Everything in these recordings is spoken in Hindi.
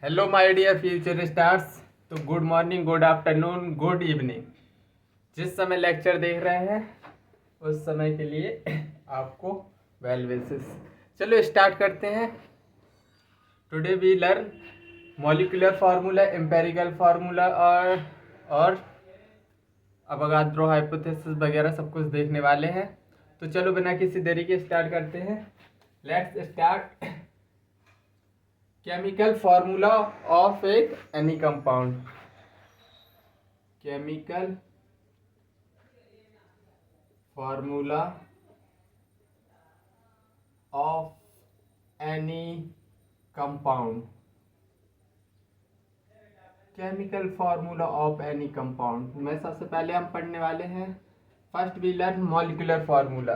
Hello my dear future stars. तो good morning, good afternoon, good evening. जिस समय लेक्चर देख रहे हैं उस समय के लिए आपको वेल विशेस। चलो स्टार्ट करते हैं। Today we learn molecular formula, empirical formula और अवोगाद्रो हाइपोथेसिस वगैरह सब कुछ देखने वाले हैं। तो चलो बिना किसी देरी के स्टार्ट करते हैं। Let's start. Chemical formula of एक any compound. Chemical formula of any compound. Chemical formula of any compound में सबसे पहले हम पढ़ने वाले हैं। First we learn molecular formula.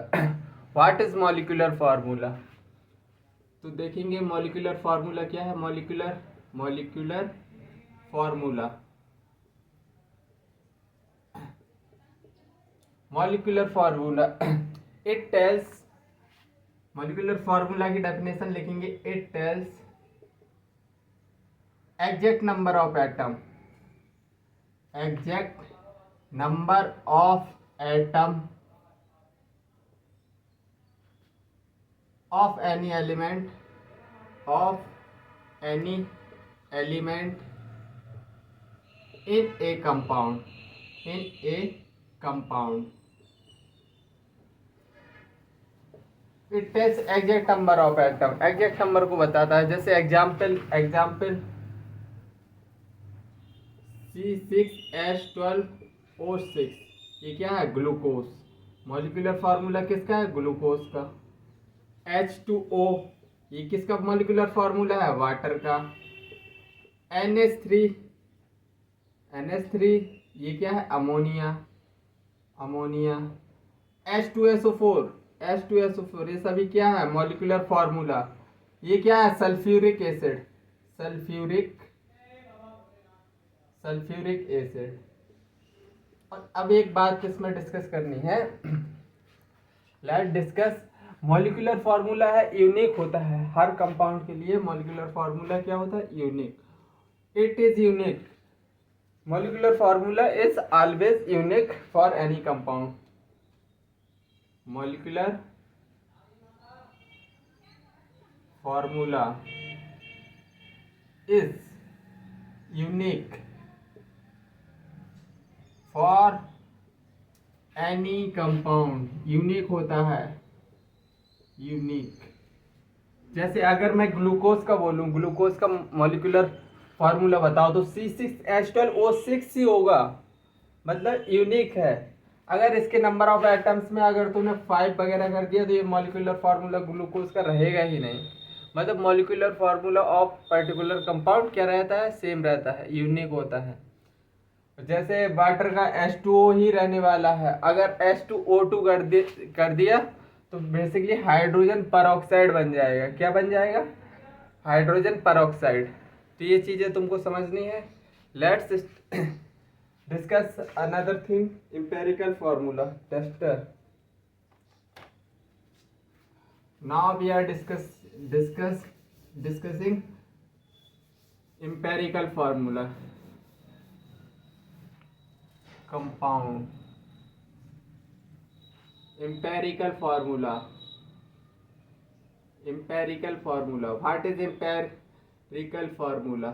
What is molecular formula? तो देखेंगे मॉलिक्यूलर फार्मूला क्या है। Molecular formula molecular formula it tells. Molecular formula की डेफिनेशन लिखेंगे। It tells exact number of atom. Exact number of atom of any element in a compound. It tells exact number of atom. Exact number को बताता है। जैसे एग्जाम्पल C6H12O6, ये क्या है? ग्लूकोज। मॉलिक्यूलर फार्मूला किसका है? ग्लूकोज का। H2O, ये किसका मॉलिक्यूलर फार्मूला है? वाटर का। NH3, ये क्या है? अमोनिया। H2SO4, ये सभी क्या है? Molecular formula. ये क्या है? Sulphuric acid. Sulphuric acid. और अब एक बात इसमें डिस्कस करनी है। Let's discuss. मॉलिक्यूलर फार्मूला है, यूनिक होता है। हर कंपाउंड के लिए मॉलिक्यूलर फार्मूला क्या होता है? Unique. It is unique. Molecular formula is always unique for any compound. Molecular formula is unique for any compound. Unique होता है। यूनिक। जैसे अगर मैं ग्लूकोज का बोलूं, ग्लूकोज का मॉलिक्यूलर फार्मूला बताओ तो C6H12O6 ही होगा। मतलब यूनिक है। अगर इसके नंबर ऑफ एटम्स में अगर तुमने 5 वगैरह कर दिया तो ये मॉलिक्यूलर फार्मूला ग्लूकोज का रहेगा ही नहीं। मतलब molecular formula of particular compound क्या रहता है? सेम रहता है, यूनिक होता है। जैसे वाटर का H2O ही रहने वाला है। अगर H2O2 कर दिया तो बेसिकली हाइड्रोजन परऑक्साइड बन जाएगा। क्या बन जाएगा? Hydrogen peroxide. तो ये चीज़ें तुमको समझनी है। Let's discuss another thing, empirical formula tester. Now we are discussing empirical formula compound. Empirical formula what is empirical formula?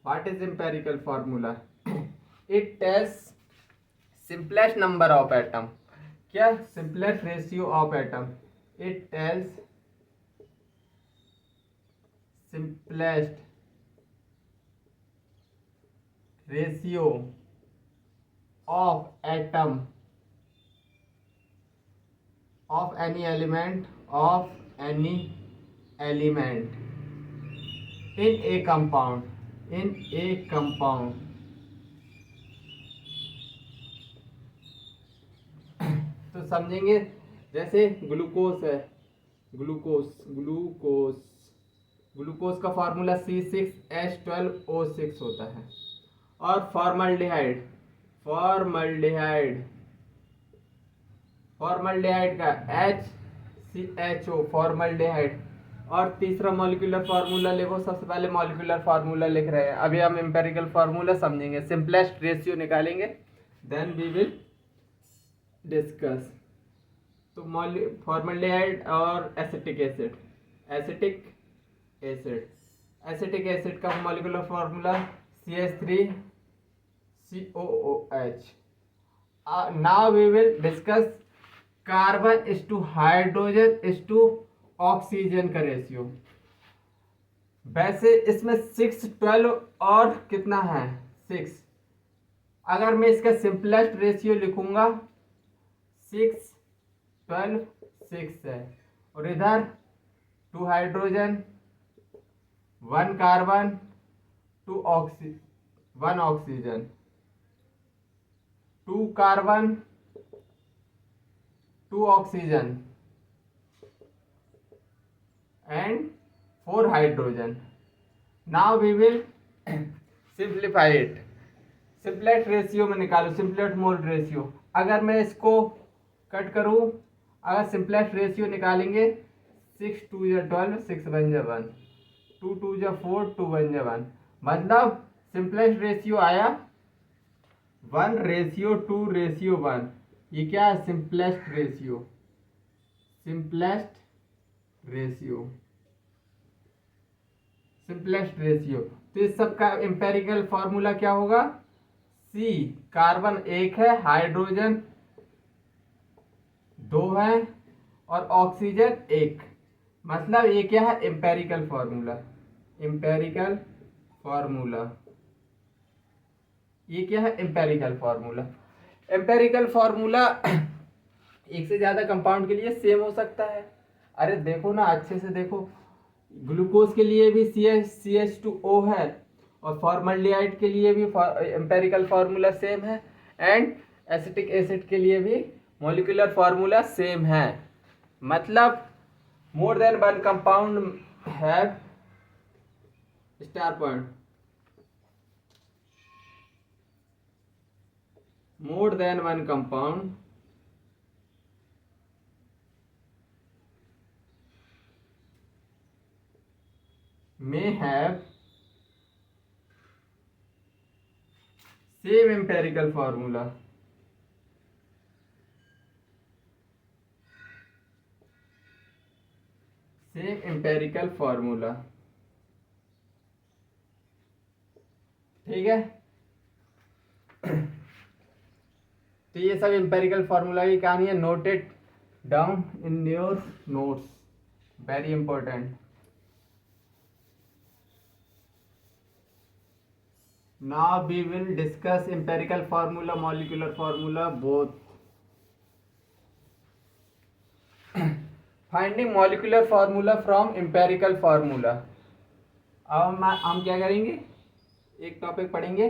What is empirical formula? It tells simplest number of atom. क्या? simplest ratio of atom. It tells simplest ratio of atom of any element in a compound. तो समझेंगे। जैसे ग्लूकोज है, ग्लूकोज का फार्मूला C6H12O6 होता है। और फॉर्मल्डिहाइड फॉर्मल्डिहाइड का CHO फॉर्मल्डिहाइड। और तीसरा मॉलिक्यूलर फार्मूला लिखो। सबसे पहले मॉलिक्यूलर फार्मूला लिख रहे हैं, अभी हम एम्पेरिकल फार्मूला समझेंगे, सिंपलेस्ट रेशियो निकालेंगे, देन वी विल डिस्कस। तो फॉर्मल्डिहाइड और acetic acid, acetic acid, acetic acid का molecular formula CH3COOH। Now we will discuss carbon is to hydrogen is to oxygen का रेशियो। वैसे इसमें 6 12 और कितना है 6। अगर मैं इसका सिंपलेस्ट रेशियो लिखूंगा 6 12 6 है, और इधर 2 hydrogen 1 carbon 1 oxygen, 2 carbon 2 oxygen and 4 hydrogen. Now we will simplify it. Simplest ratio में निकालो, सिंपलेस्ट मोल रेशियो। अगर मैं इसको कट करूं, अगर सिंपलेस्ट रेशियो निकालेंगे 6 2 या 12 6 बन जा 1, 2 2 या 4 2 बन जा 1, मतलब सिंपलेस्ट रेशियो आया 1:2:1। ये क्या है simplest ratio, simplest ratio, simplest ratio. तो इस सब का एम्पेरिकल फॉर्मूला क्या होगा, C कार्बन 1 है, हाइड्रोजन 2 है और ऑक्सीजन 1, मतलब ये क्या है एम्पेरिकल फॉर्मूला, एम्पेरिकल फॉर्मूला। ये क्या है एम्पेरिकल फॉर्मूला। एम्पेरिकल फॉर्मूला एक से ज्यादा कंपाउंड के लिए सेम हो सकता है। अरे देखो ना अच्छे से देखो, ग्लूकोज के लिए भी CH2O है और फॉर्मल्डिहाइड के लिए भी एम्पेरिकल फार्मूला सेम है, एंड एसिटिक एसिड के लिए भी मॉलिक्यूलर फार्मूला सेम है। मतलब more than one compound have star point, more than one compound may have same empirical formula, same empirical formula। ठीक है, तो ये सब एम्पेरिकल फार्मूला की कहानी है। Noted down in your notes, very important. Now we will discuss empirical formula, molecular formula both. Finding molecular formula from empirical formula। अब हम क्या करेंगे, एक टॉपिक पढ़ेंगे,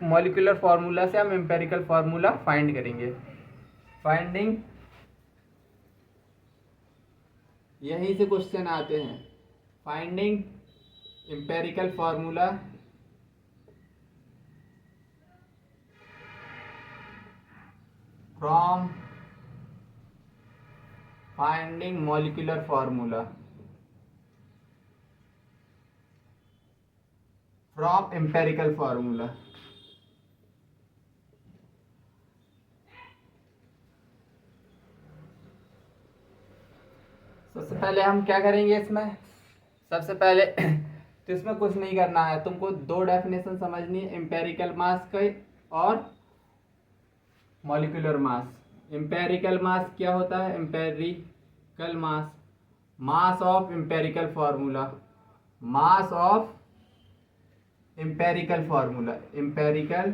मॉलिक्यूलर फार्मूला से हम एम्पेरिकल फार्मूला फाइंड करेंगे। फाइंडिंग, यहीं से क्वेश्चन आते हैं। Finding empirical formula from finding molecular formula from empirical formula। सबसे पहले हम क्या करेंगे इसमें, सबसे पहले तो इसमें कुछ नहीं करना है, तुमको दो डेफिनेशन समझनी है, एम्पेरिकल मास का और मॉलिक्यूलर मास। एम्पेरिकल मास क्या होता है, empirical mass, mass of empirical formula, mass of empirical formula, empirical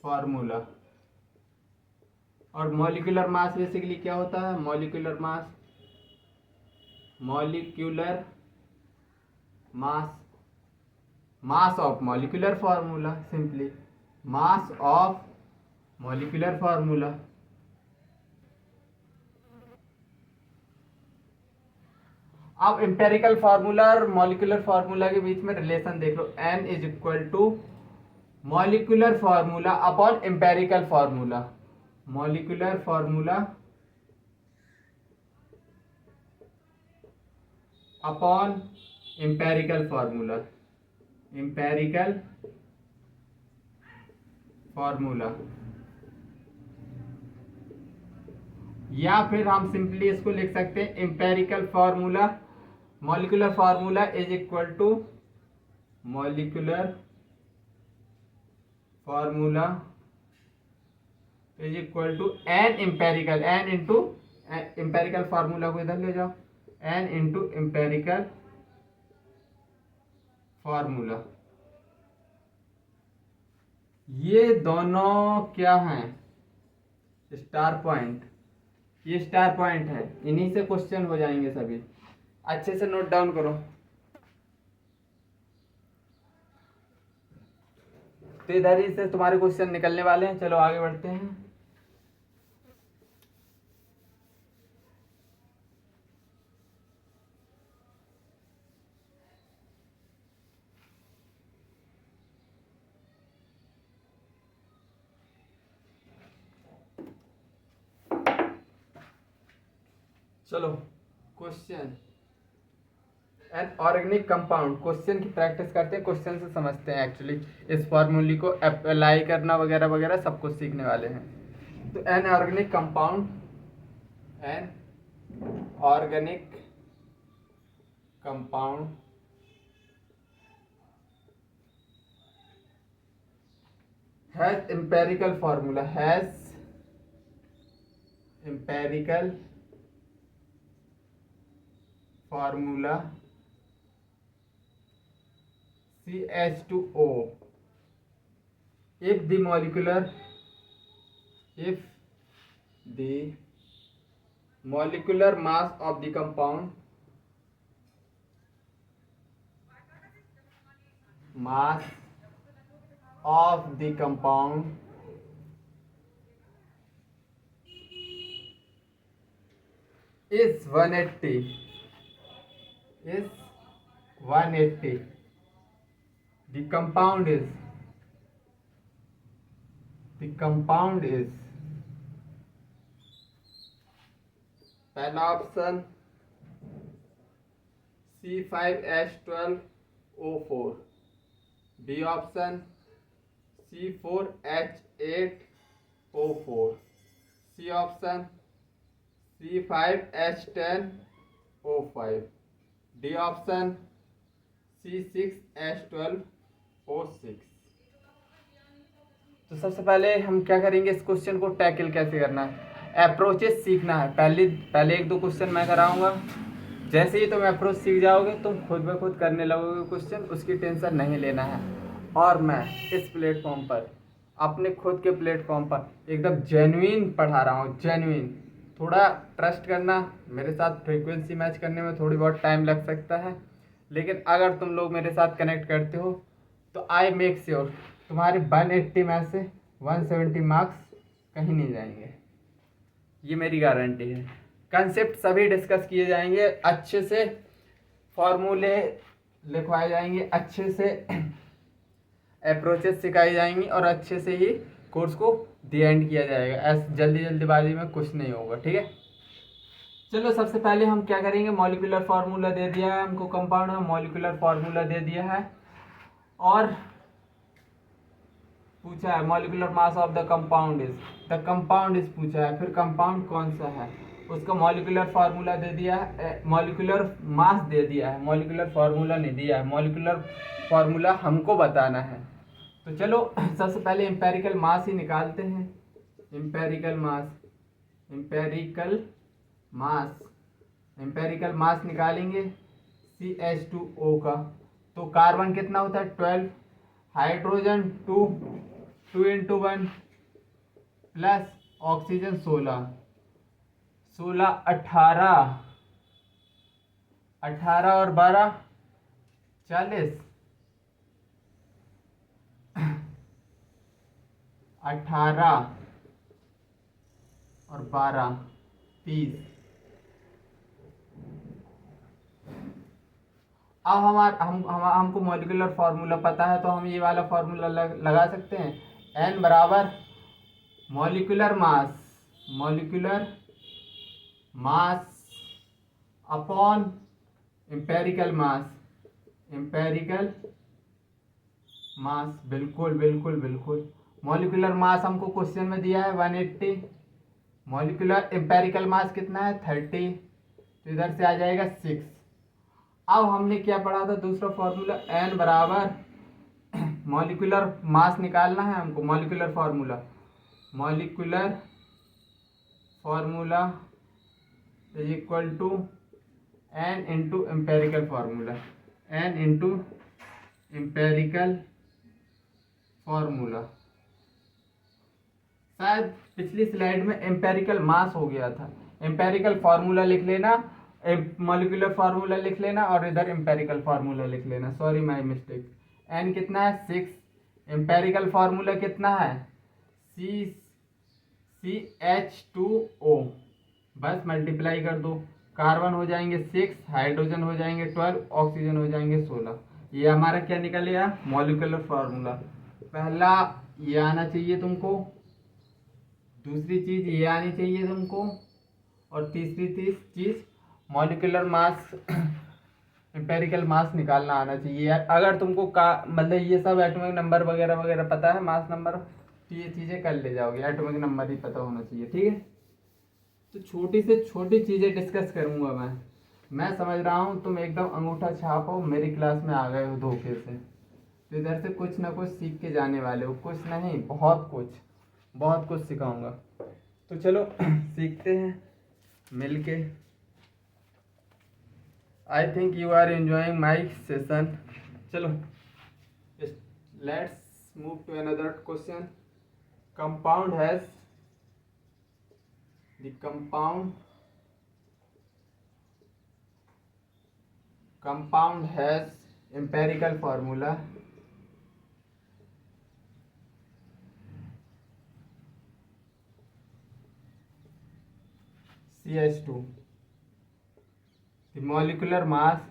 formula. और मॉलिक्यूलर मास बेसिकली क्या होता है, molecular mass, molecular mass, mass of molecular formula, simply mass of molecular formula. अब एम्पेरिकल फार्मूला और मॉलिक्यूलर फार्मूला के बीच में रिलेशन देख लो, n is equal to molecular formula upon empirical formula. Molecular formula upon empirical formula, empirical formula, या फिर हम सिंपली इसको लिख सकते हैं empirical formula, molecular formula is equal to molecular formula is equal to n empirical, n into empirical formula को इधर ले जाओ, एन इंटू एम्पेरिकल फार्मूला। ये दोनों क्या हैं? स्टार पॉइंट, ये स्टार पॉइंट है, इन्हीं से क्वेश्चन हो जाएंगे सभी। अच्छे से नोट डाउन करो। तो इधर ही से तुम्हारे क्वेश्चन निकलने वाले हैं। चलो आगे बढ़ते हैं। चलो question, an organic compound, question की प्रैक्टिस करते हैं, क्वेश्चन से समझते हैं। एक्चुअली इस फॉर्मूले को अप्लाई करना वगैरह वगैरह सब कुछ सीखने वाले हैं। तो an organic compound, an organic compound has empirical formula, has empirical formula CH2O if the molecular mass of the compound is 180, the compound is पहला option C5H12O4, B option C4H8O4, C option C5H10O5, D option C6H12O6। तो सबसे पहले हम क्या करेंगे, इस क्वेश्चन को टैकल कैसे करना है, अप्रोचेस सीखना है। पहले एक दो क्वेश्चन मैं कराऊंगा, जैसे ही तुम अप्रोच सीख जाओगे तुम खुद ब खुद करने लगोगे क्वेश्चन, उसकी टेंशन नहीं लेना है। और मैं इस प्लेटफॉर्म पर, अपने खुद के प्लेटफॉर्म पर एकदम जेन्युइन पढ़ा रहा हूँ, जेन्युइन। थोड़ा ट्रस्ट करना, मेरे साथ फ्रीक्वेंसी मैच करने में थोड़ी बहुत टाइम लग सकता है, लेकिन अगर तुम लोग मेरे साथ कनेक्ट करते हो तो आई मेक श्योर तुम्हारे 180 में से 170 मार्क्स कहीं नहीं जाएंगे, ये मेरी गारंटी है। कंसेप्ट सभी डिस्कस किए जाएंगे, अच्छे से फॉर्मूले लिखवाए जाएंगे, अच्छे से अप्रोचेस सिखाई जाएंगी और अच्छे से ही कोर्स को दी एंड किया जाएगा। ऐसे जल्दीबाजी में कुछ नहीं होगा, ठीक है। चलो सबसे पहले हम क्या करेंगे, मॉलिक्यूलर फार्मूला दे दिया है हमको, कंपाउंड में मॉलिक्यूलर फार्मूला दे दिया है और पूछा है molecular mass of the compound is पूछा है, फिर कंपाउंड कौन सा है उसका मॉलिक्यूलर फार्मूला दे दिया है, मॉलिक्यूलर मास दे दिया है, मॉलिक्यूलर फार्मूला नहीं दिया है, मॉलिक्यूलर फार्मूला हमको बताना है। तो चलो सबसे पहले एम्पेरिकल मास ही निकालते हैं। एम्पेरिकल मास निकालेंगे CH2O का, तो कार्बन कितना होता है 12, हाइड्रोजन 2 × 1 प्लस ऑक्सीजन 16 18 और 12 40, 18 और 12 30। अब हमको मॉलिक्यूलर फार्मूला पता है, तो हम ये वाला फार्मूला लगा सकते हैं। n बराबर molecular mass molecular mass upon empirical मास, एम्पेरिकल मास, बिल्कुल बिल्कुल बिल्कुल। मॉलिक्यूलर मास हमको क्वेश्चन में दिया है 180, मॉलिक्यूलर एम्पेरिकल मास कितना है 30, तो इधर से आ जाएगा 6। अब हमने क्या पढ़ा था दूसरा फॉर्मूला, एन बराबर मॉलिक्यूलर मास निकालना है हमको, molecular formula, molecular formula is equal to n into empirical formula, n into empirical formula. शायद पिछली स्लाइड में एम्पेरिकल मास हो गया था, एम्पेरिकल फार्मूला लिख लेना, मॉलिक्यूलर फार्मूला लिख लेना और इधर एम्पेरिकल फार्मूला लिख लेना, सॉरी माय मिस्टेक। एन कितना है 6, एम्पेरिकल फार्मूला कितना है CH2O, बस मल्टीप्लाई कर दो, कार्बन हो जाएंगे 6, हाइड्रोजन हो जाएंगे 12, ऑक्सीजन हो जाएंगे 16। ये हमारा क्या निकल गया मॉलिक्यूलर फार्मूला। पहला ये आना चाहिए तुमको, दूसरी चीज ये आनी चाहिए तुमको, और तीसरी चीज मॉलिक्यूलर मास एम्पेरिकल मास निकालना आना चाहिए यार। अगर तुमको का मतलब ये सब एटॉमिक नंबर वगैरह वगैरह पता है, मास नंबर, तो ये चीज़ें कर ले जाओगे, एटॉमिक नंबर ही पता होना चाहिए, ठीक है। तो छोटी से छोटी चीज़ें डिस्कस करूँगा मैं समझ रहा हूँ तुम एकदम अंगूठा छाप हो, मेरी क्लास में आ गए हो धोखे से, तो इधर से कुछ ना कुछ सीख के जाने वाले हो, कुछ नहीं बहुत कुछ सिखाऊंगा। तो चलो सीखते हैं मिलके। I think you are enjoying my session. चलो let's move to another question. Compound has the compound has empirical formula CH2, the molecular mass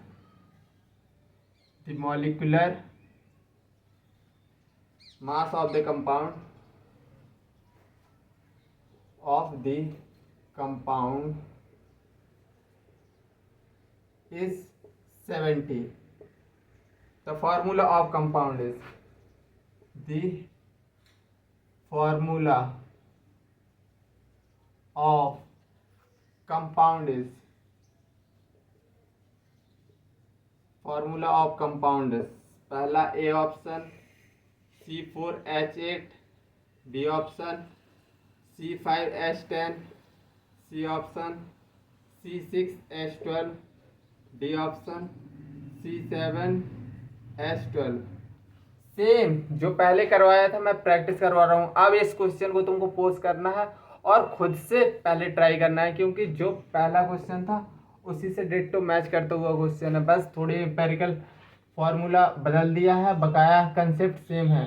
of the compound is 70. The formula of compound is पहला A option C4H8, B option C5H10, C option C6H12, D option C7H12। Same जो पहले करवाया था मैं प्रैक्टिस करवा रहा हूँ। अब इस क्वेश्चन को तुमको पोस्ट करना है और खुद से पहले ट्राई करना है, क्योंकि जो पहला क्वेश्चन था उसी से डिट्टो मैच करता हुआ क्वेश्चन है, बस थोड़ी एम्पेरिकल फार्मूला बदल दिया है, बकाया कंसेप्ट सेम है,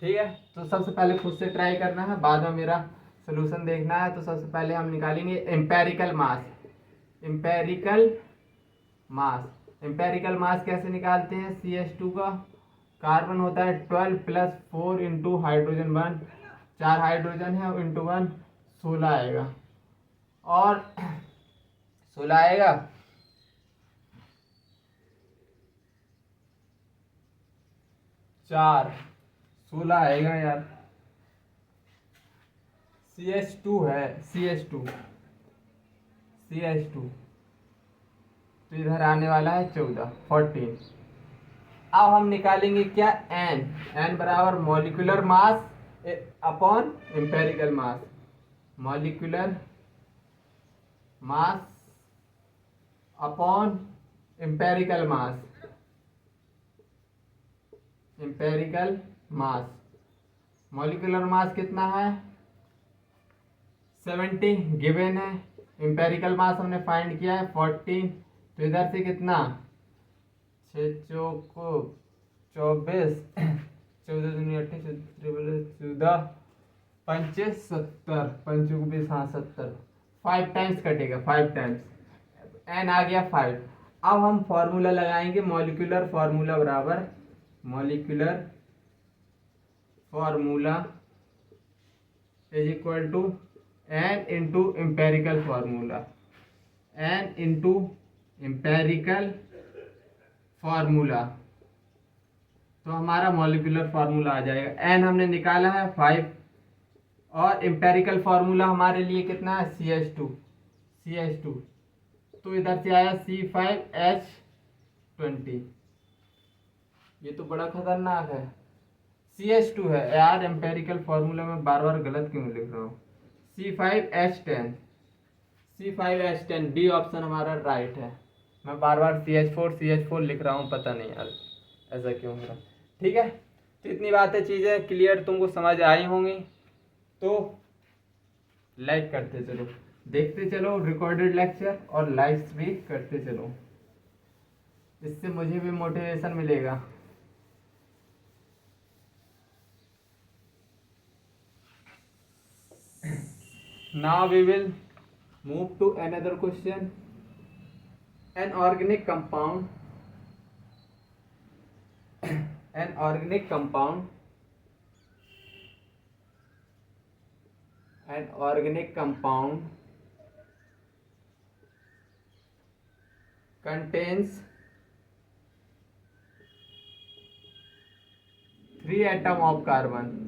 ठीक है। तो सबसे पहले खुद से ट्राई करना है, बाद में मेरा सोल्यूशन देखना है। तो सबसे पहले हम निकालेंगे एम्पेरिकल मास कैसे निकालते हैं। CH2 का कार्बन होता है 12 + 4 इंटू हाइड्रोजन 1, 4 हाइड्रोजन है इंटू 1, 16 आएगा, और 16 आएगा। 16 आएगा यार। CH2 है, CH2 तो इधर आने वाला है 14। अब हम निकालेंगे क्या, एन बराबर मॉलिक्यूलर मास अपॉन एम्पेरिकल मास, मॉलिक्यूलर मास अपॉन एम्पेरिकल मास। मॉलिक्यूलर मास कितना है 70 गिवन है, एम्पेरिकल मास हमने फाइंड किया है 14, तो इधर से कितना 6 चौको 24, 14 दूनी 28, 14 पंचे 70, 5 को 20, हाँ 70, 5 टाइम्स कटेगा, 5 टाइम्स, एन आ गया 5। अब हम फॉर्मूला लगाएंगे, मॉलिक्यूलर फार्मूला बराबर molecular formula is equal to n into empirical formula, n into empirical formula, तो हमारा मॉलिक्यूलर फार्मूला आ जाएगा। n हमने निकाला है 5 और एम्पेरिकल फार्मूला हमारे लिए कितना है CH2, तो इधर से आया C5H20। ये तो बड़ा खतरनाक है। CH2 है यार, एम्पेरिकल फार्मूला में बार बार गलत क्यों लिख रहा हूँ। C5H10 डी ऑप्शन हमारा राइट है। मैं बार बार CH4 लिख रहा हूँ, पता नहीं यार ऐसा क्यों हो रहा। ठीक है, तो इतनी बातें चीज़ें क्लियर तुमको समझ आई होंगी, तो लाइक करते चलो, देखते चलो रिकॉर्डेड लेक्चर और लाइक्स भी करते चलो, इससे मुझे भी मोटिवेशन मिलेगा। Now we will move to another question. An organic compound contains 3 atom of carbon,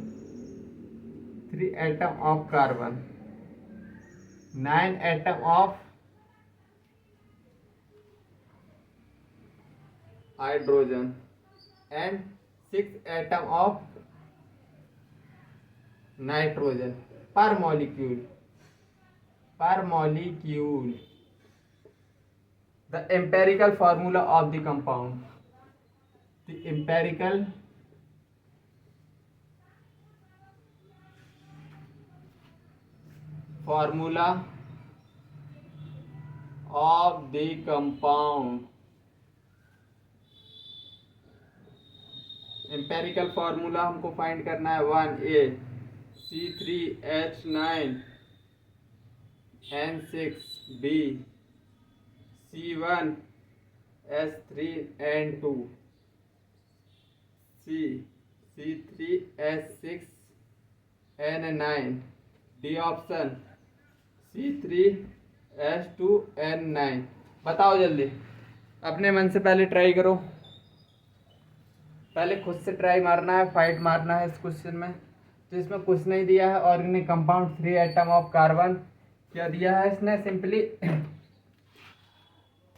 9 atom of hydrogen and 6 atom of nitrogen per molecule. The empirical formula of the compound. The empirical formula of the compound. Empirical formula हमको फाइंड करना है 1A C3H9N6B C1H3N2 C3H6N9 D option C3H2N9। बताओ जल्दी, अपने मन से पहले ट्राई करो, पहले खुद से ट्राई मारना है, फाइट मारना है इस क्वेश्चन में। तो इसमें कुछ नहीं दिया है, organic compound 3 atom of carbon. क्या दिया है इसने, सिंपली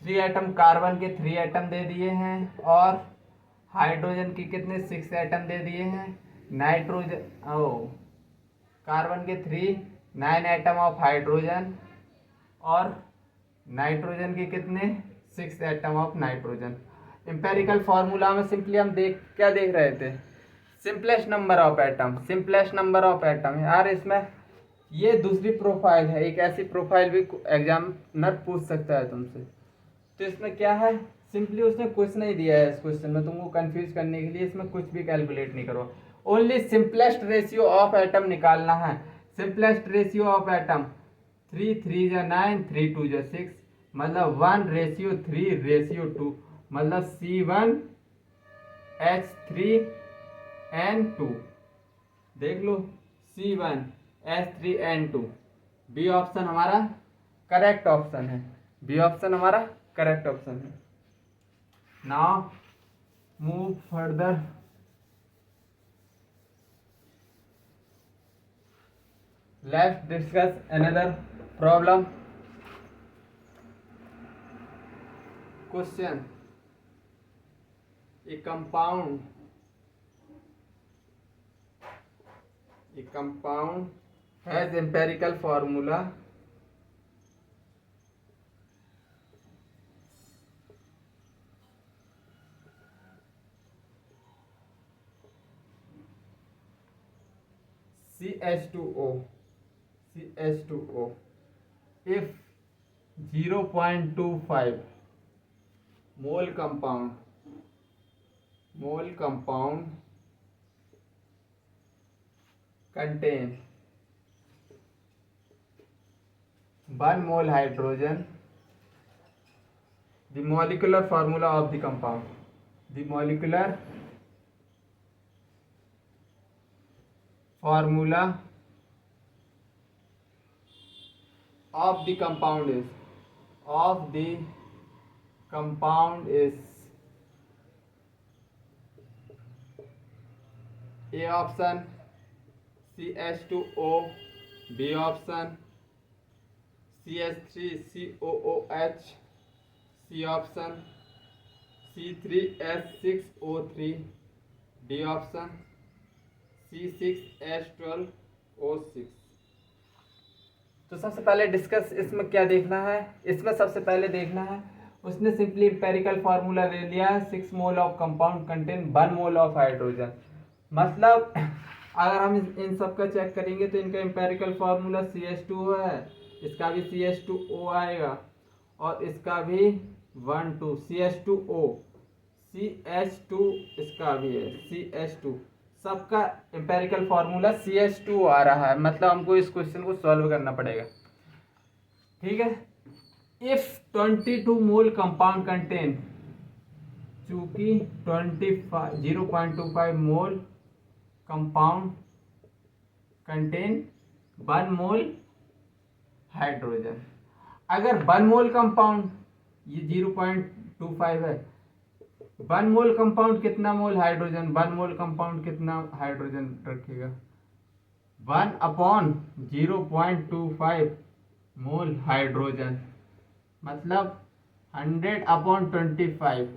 3 एटम कार्बन के 3 एटम दे दिए हैं और हाइड्रोजन के कितने 6 एटम दे दिए हैं। नाइट्रोजन कार्बन के 9 एटम ऑफ हाइड्रोजन और नाइट्रोजन के कितने 6 atom of nitrogen. Empirical formula में सिंपली हम क्या देख रहे थे, सिंपलेस्ट नंबर ऑफ एटम यार। इसमें ये दूसरी प्रोफाइल है, एक ऐसी प्रोफाइल भी एग्जामिनर पूछ सकता है तुमसे। तो इसमें क्या है, सिंपली उसने कुछ नहीं दिया है इस क्वेश्चन में तुमको कंफ्यूज करने के लिए, इसमें कुछ भी कैलकुलेट नहीं करो, only simplest ratio of atom निकालना है। सिंपलेस्ट रेशियो ऑफ एटम 3 3 जा 9 3 2 जा 6, मतलब 1:3:2, मतलब C1H3N2। देख लो C1H3N2 बी ऑप्शन हमारा करेक्ट ऑप्शन है, now move further. Let's discuss another problem. Question, a compound has empirical formula CH2O if 0.25 mole compound contains 1 mole hydrogen. The molecular formula of the compound. The molecular formula of the compound is, of the compound is A option CH2O, B option CH3COOH, C option C3H6O3, D option C6H12O6। तो सबसे पहले डिस्कस इसमें क्या देखना है, इसमें सबसे पहले देखना है उसने सिंपली एम्पेरिकल फार्मूला ले लिया है 6 mole of compound contain 1 mole of hydrogen. मतलब अगर हम इन सब का चेक करेंगे तो इनका एम्पेरिकल फार्मूला CH2 है, इसका भी CH2O आएगा और इसका भी 1 2 CH2O, CH2 इसका भी है CH2, सबका एम्पेरिकल फार्मूला CH2 आ रहा है। मतलब हमको इस क्वेश्चन को सॉल्व करना पड़ेगा। ठीक है, इफ 22 मोल कंपाउंड कंटेन, चूंकि 0.25 मोल कंपाउंड कंटेन 1 मोल हाइड्रोजन। अगर 1 मोल कंपाउंड, ये 0.25 है, 1 मोल कंपाउंड कितना मोल हाइड्रोजन, 1 मोल कंपाउंड कितना हाइड्रोजन रखेगा, 1/0.25 मोल हाइड्रोजन, मतलब 100/25,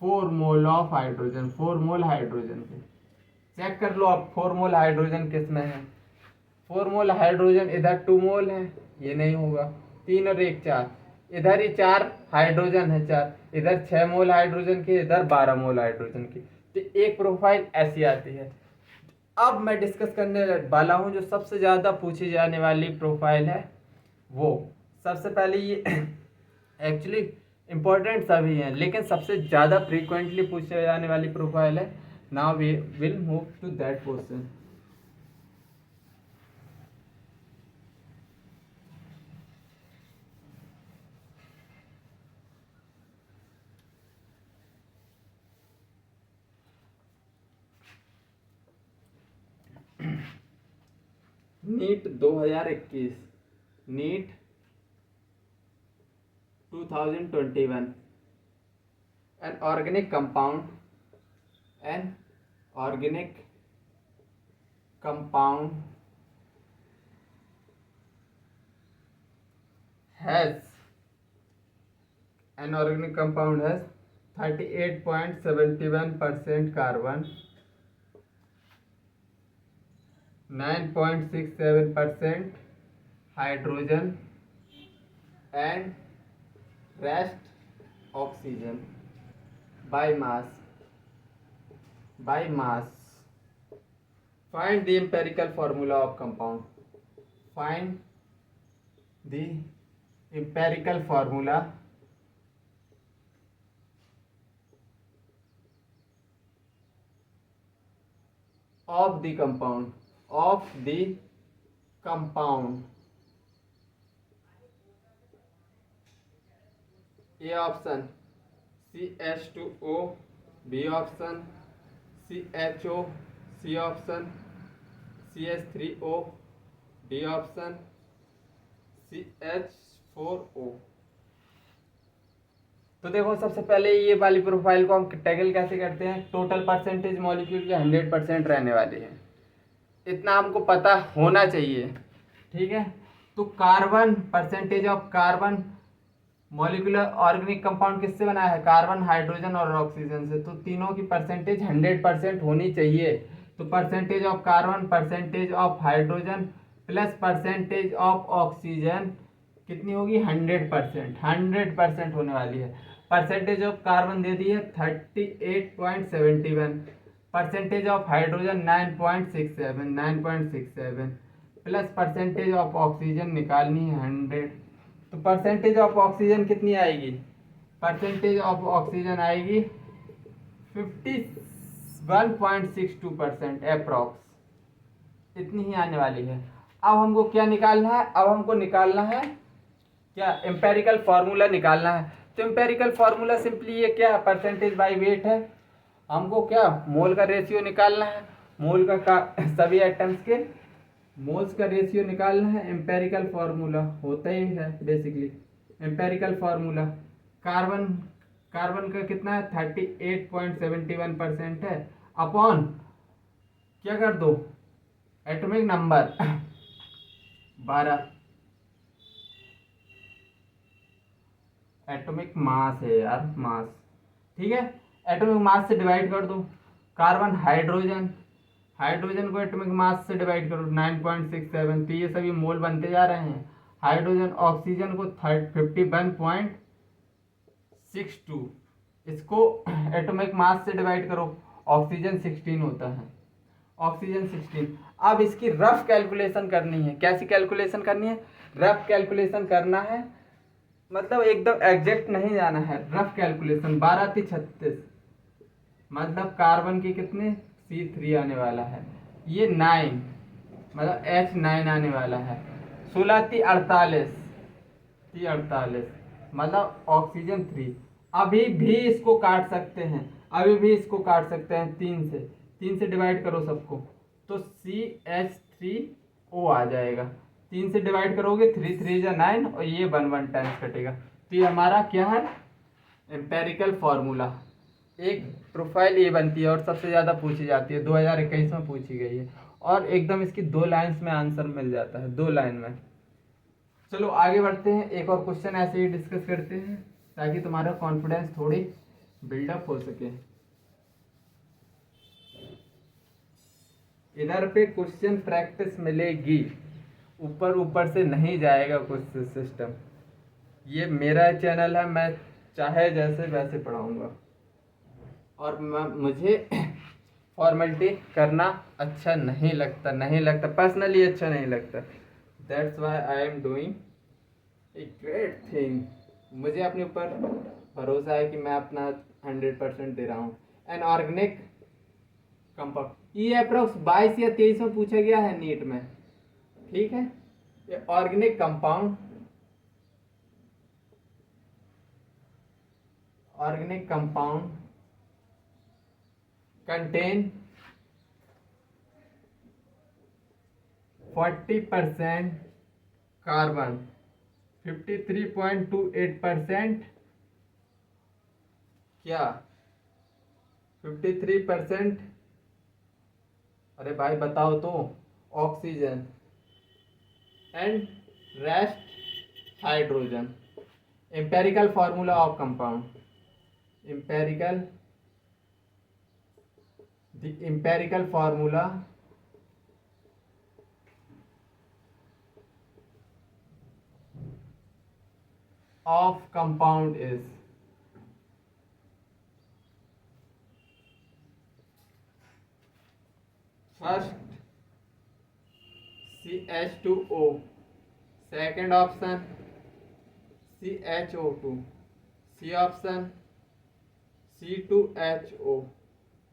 4 mole of hydrogen, 4 mole hydrogen के। चेक कर लो आप 4 मोल हाइड्रोजन किस में है। 4 मोल हाइड्रोजन इधर 2 मोल है, ये नहीं होगा, 3 और 1 4, इधर ही 4 हाइड्रोजन है, 4 इधर 6 मोल हाइड्रोजन के, इधर 12 मोल हाइड्रोजन की। तो एक प्रोफाइल ऐसी आती है। अब मैं डिस्कस करने वाला हूँ जो सबसे ज़्यादा पूछी जाने वाली प्रोफाइल है, वो सबसे पहले ये एक्चुअली इम्पोर्टेंट सभी हैं लेकिन सबसे ज़्यादा फ्रीक्वेंटली पूछे जाने वाली प्रोफाइल है। Now we will move to that question. NEET 2021, NEET 2021, an organic compound has 38.71% carbon, 9.67% hydrogen and rest oxygen by mass. Find the empirical formula of compound. Find the empirical formula of the compound. A option CH2O, B option CHO, C option CH3O, D option CH4O। तो देखो सबसे पहले ये वाली प्रोफाइल को हम टैगल कैसे करते हैं, टोटल परसेंटेज मॉलिक्यूल के 100% रहने वाले हैं, इतना हमको पता होना चाहिए। ठीक है, तो carbon, percentage of carbon, molecular organic compound किससे बना है, कार्बन, हाइड्रोजन और ऑक्सीजन से, तो तीनों की परसेंटेज 100% होनी चाहिए। तो percentage of carbon, percentage of hydrogen plus percentage of oxygen कितनी होगी, 100% होने वाली है। परसेंटेज ऑफ कार्बन दे दी है 38.71, percentage of hydrogen 9.67 plus percentage of oxygen निकालनी है 100। तो परसेंटेज ऑफ ऑक्सीजन कितनी आएगी, परसेंटेज ऑफ ऑक्सीजन आएगी 51.62% अप्रॉक्स, इतनी ही आने वाली है। अब हमको क्या निकालना है, अब हमको निकालना है क्या, एम्पेरिकल फार्मूला निकालना है। तो एम्पेरिकल फार्मूला सिंपली ये क्या है, परसेंटेज बाय वेट है। हमको क्या मोल का रेशियो निकालना है, मोल का सभी आइटम्स के मोल्स का रेशियो निकालना है, एम्पेरिकल फार्मूला होता ही है basically. Empirical formula, carbon carbon का कितना है 38.71% है, अपॉन क्या कर दो एटॉमिक नंबर 12, एटॉमिक मास है यार, मास, ठीक है। एटॉमिक मास से डिवाइड कर दो। कार्बन हाइड्रोजन, हाइड्रोजन को एटॉमिक मास से डिवाइड करो 9.67, तो ये सभी मोल बनते जा रहे हैं। हाइड्रोजन ऑक्सीजन को 51.62, इसको एटॉमिक मास से डिवाइड करो, ऑक्सीजन 16 होता है, ऑक्सीजन 16। अब इसकी रफ कैलकुलेशन करनी है। कैसी कैलकुलेशन करनी है? रफ कैलकुलेशन करना है, मतलब एकदम एग्जैक्ट नहीं जाना है, रफ कैलकुलेशन। 12×36 मतलब कार्बन के कितने C3 आने वाला है, ये 9 मतलब H9 आने वाला है। 16×3 = 48 मतलब ऑक्सीजन 3। अभी भी इसको काट सकते हैं, अभी भी इसको काट सकते हैं 3 से डिवाइड करो सबको, तो CH3O आ जाएगा। 3 से डिवाइड करोगे 3×3 = 9 और ये 1 टाइम्स कटेगा। तो ये हमारा क्या है, एम्पेरिकल फार्मूला। एक प्रोफाइल ये बनती है और सबसे ज़्यादा पूछी जाती है, 2021 में पूछी गई है, और एकदम इसकी 2 लाइन्स में आंसर मिल जाता है, 2 लाइन में। चलो आगे बढ़ते हैं, एक और क्वेश्चन ऐसे ही डिस्कस करते हैं ताकि तुम्हारा कॉन्फिडेंस थोड़ी बिल्डअप हो सके। इधर पे क्वेश्चन प्रैक्टिस मिलेगी, ऊपर ऊपर से नहीं जाएगा कुछ सिस्टम। ये मेरा चैनल है, मैं चाहे जैसे वैसे पढ़ाऊँगा, और मुझे फॉर्मेलिटी करना अच्छा नहीं लगता, पर्सनली अच्छा नहीं लगता। That's why I am doing a great thing. मुझे अपने ऊपर भरोसा है कि मैं अपना 100% दे रहा हूँ। एन ऑर्गेनिक कंपाउंड, ये अप्रोक्स 22 या 23 में पूछा गया है नीट में, ठीक है। ये organic compound, organic compound contain 40% carbon, 53.28% क्या 53%, अरे भाई बताओ तो, oxygen, and rest hydrogen. Empirical formula of compound, the empirical formula of compound is first CH2O, second option CHO2, C option C2HO,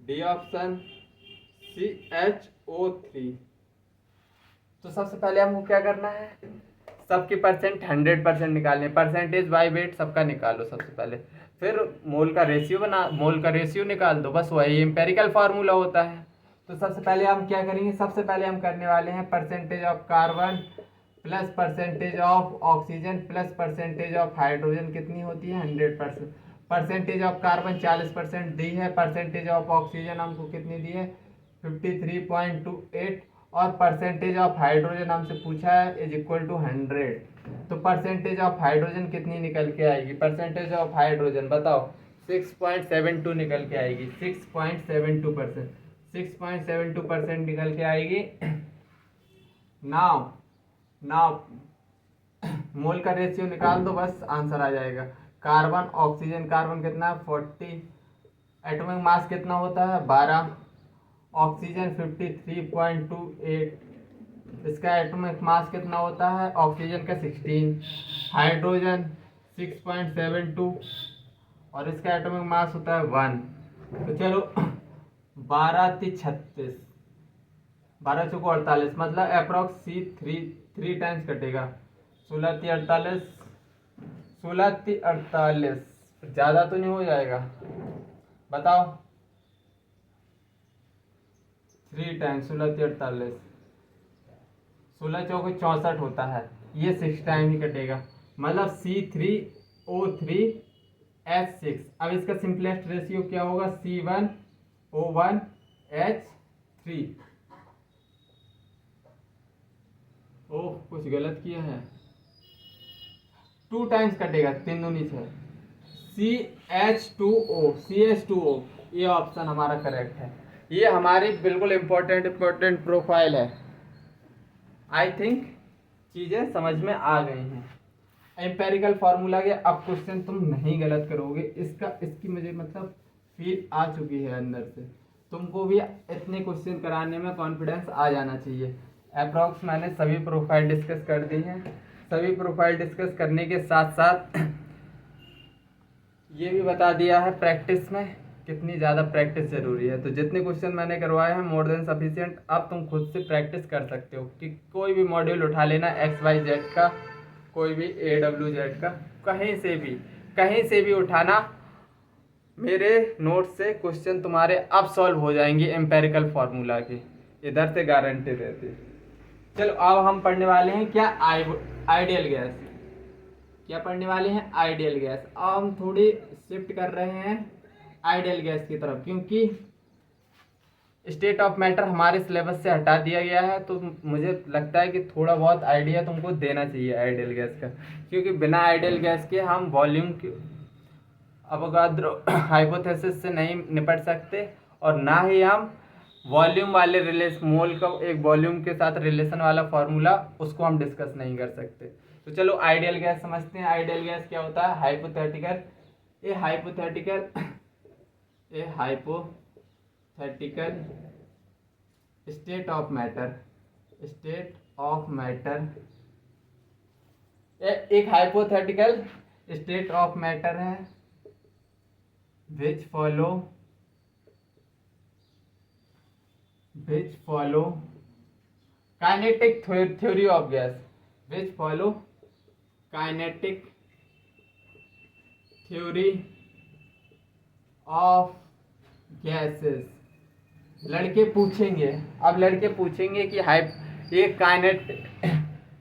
D option CHO3। तो सबसे पहले हमको क्या करना है, सबकी परसेंट 100% निकालने, परसेंटेज बाई वेट सबका निकालो सबसे पहले, फिर मोल का रेशियो निकाल दो, बस वही एम्पेरिकल फार्मूला होता है। तो सबसे पहले हम क्या करेंगे, सबसे पहले हम करने वाले हैं percentage of carbon plus percentage of oxygen plus percentage of hydrogen, कितनी होती है 100%। परसेंटेज ऑफ कार्बन 40% दी है, परसेंटेज ऑफ ऑक्सीजन हमको कितनी दी है 53.28, और परसेंटेज ऑफ हाइड्रोजन हमसे पूछा है =100। तो परसेंटेज ऑफ हाइड्रोजन कितनी निकल के आएगी, परसेंटेज ऑफ हाइड्रोजन बताओ 6.72 निकल के आएगी, 6.72%, 6.72% निकल के आएगी। नाउ मोल का रेशियो निकाल दो, बस आंसर आ जाएगा। कार्बन ऑक्सीजन, कार्बन कितना 40, एटॉमिक मास कितना होता है 12, ऑक्सीजन 53.28, इसका एटॉमिक मास कितना होता है ऑक्सीजन का 16, हाइड्रोजन 6.72 और इसका एटॉमिक मास होता है 1। तो चलो 12×36, 12×4 = 48, मतलब अप्रॉक्स थ्री टाइम्स कटेगा, 16×48, 16×48 ज़्यादा तो नहीं हो जाएगा बताओ, 3 टाइम्स 16×48 16 चौके 64 होता है, ये 6 टाइम ही कटेगा, मतलब C3O3H6। अब इसका सिंपलेस्ट रेशियो क्या होगा, C1O1H3। ओह कुछ गलत किया है, 2 टाइम्स कटेगा, 3 दूनी 6, CH2O, ये ऑप्शन हमारा करेक्ट है। ये हमारी बिल्कुल इम्पोर्टेंट प्रोफाइल है। आई थिंक चीज़ें समझ में आ गई हैं। एम्पेरिकल फार्मूला के अब क्वेश्चन तुम नहीं गलत करोगे, इसकी मुझे मतलब फील आ चुकी है अंदर से। तुमको भी इतने क्वेश्चन कराने में कॉन्फिडेंस आ जाना चाहिए। अप्रॉक्स मैंने सभी प्रोफाइल डिस्कस कर दी हैं। सभी प्रोफाइल डिस्कस करने के साथ साथ ये भी बता दिया है प्रैक्टिस में कितनी ज़्यादा प्रैक्टिस ज़रूरी है। तो जितने क्वेश्चन मैंने करवाए हैं मोर देन सफिशिएंट। अब तुम खुद से प्रैक्टिस कर सकते हो कि कोई भी मॉड्यूल उठा लेना, XYZ का, कोई भी AWZ का, कहीं से भी उठाना, मेरे नोट से क्वेश्चन तुम्हारे अब सॉल्व हो जाएंगे एम्पेरिकल फार्मूला के, इधर से गारंटी देती है। चलो अब हम पढ़ने वाले हैं क्या, आइडियल गैस। क्या पढ़ने वाले हैं, आइडियल गैस। अब हम थोड़ी शिफ्ट कर रहे हैं आइडियल गैस की तरफ, क्योंकि स्टेट ऑफ मैटर हमारे सिलेबस से हटा दिया गया है। तो मुझे लगता है कि थोड़ा बहुत आइडिया तुमको देना चाहिए आइडियल गैस का, क्योंकि बिना आइडियल गैस के हम वॉल्यूम की अवोगाद्रो हाइपोथेसिस से नहीं निपट सकते, और ना ही हम वॉल्यूम वाले मोल का एक वॉल्यूम के साथ रिलेशन वाला फॉर्मूला उसको हम डिस्कस नहीं कर सकते। तो चलो आइडियल गैस समझते हैं। आइडियल गैस क्या होता है, हाइपोथेटिकल स्टेट ऑफ मैटर, एक हाइपोथेटिकल स्टेट ऑफ मैटर है which follow kinetic theory of gas, which follow kinetic theory of gases। लड़के पूछेंगे कि ये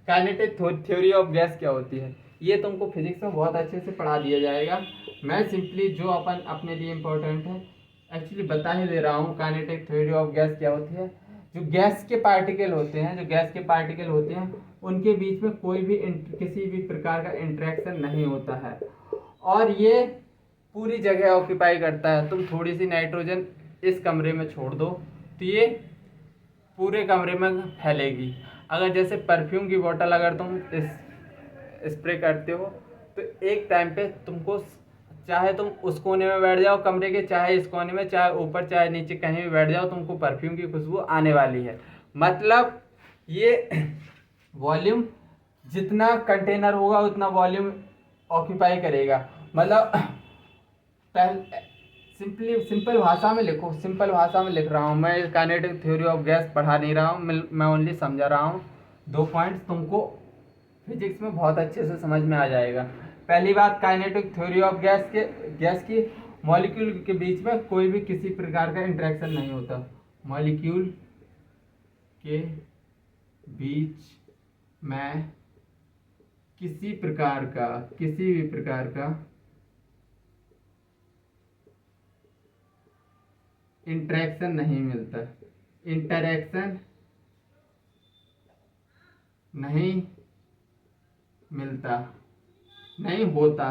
काइनेटिक थ्योरी ऑफ गैस क्या होती है। ये तुमको फिजिक्स में बहुत अच्छे से पढ़ा दिया जाएगा। मैं सिंपली जो अपने लिए इम्पोर्टेंट है एक्चुअली बता ही दे रहा हूँ। काइनेटिक थ्योरी ऑफ गैस क्या होती है, जो गैस के पार्टिकल होते हैं उनके बीच में कोई भी किसी भी प्रकार का इंटरेक्शन नहीं होता है, और ये पूरी जगह ऑक्यूपाई करता है। तुम थोड़ी सी नाइट्रोजन इस कमरे में छोड़ दो तो ये पूरे कमरे में फैलेगी। अगर जैसे परफ्यूम की बोतल अगर तुम स्प्रे करते हो तो एक टाइम पे तुमको, चाहे तुम उस कोने में बैठ जाओ कमरे के, चाहे इस कोने में, चाहे ऊपर चाहे नीचे, कहीं भी बैठ जाओ, तुमको परफ्यूम की खुशबू आने वाली है। मतलब ये वॉल्यूम जितना कंटेनर होगा उतना वॉल्यूम ऑक्यूपाई करेगा। मतलब सिंपल भाषा में लिख रहा हूँ मैं। काइनेटिक थ्योरी ऑफ गैस पढ़ा नहीं रहा हूँ मैं ओनली समझा रहा हूँ। 2 पॉइंट्स तुमको फिजिक्स में बहुत अच्छे से समझ में आ जाएगा। पहली बात, काइनेटिक थ्योरी ऑफ गैस की मॉलिक्यूल के बीच में कोई भी किसी प्रकार का इंटरेक्शन नहीं होता। मॉलिक्यूल के बीच में किसी भी प्रकार का इंटरेक्शन नहीं होता,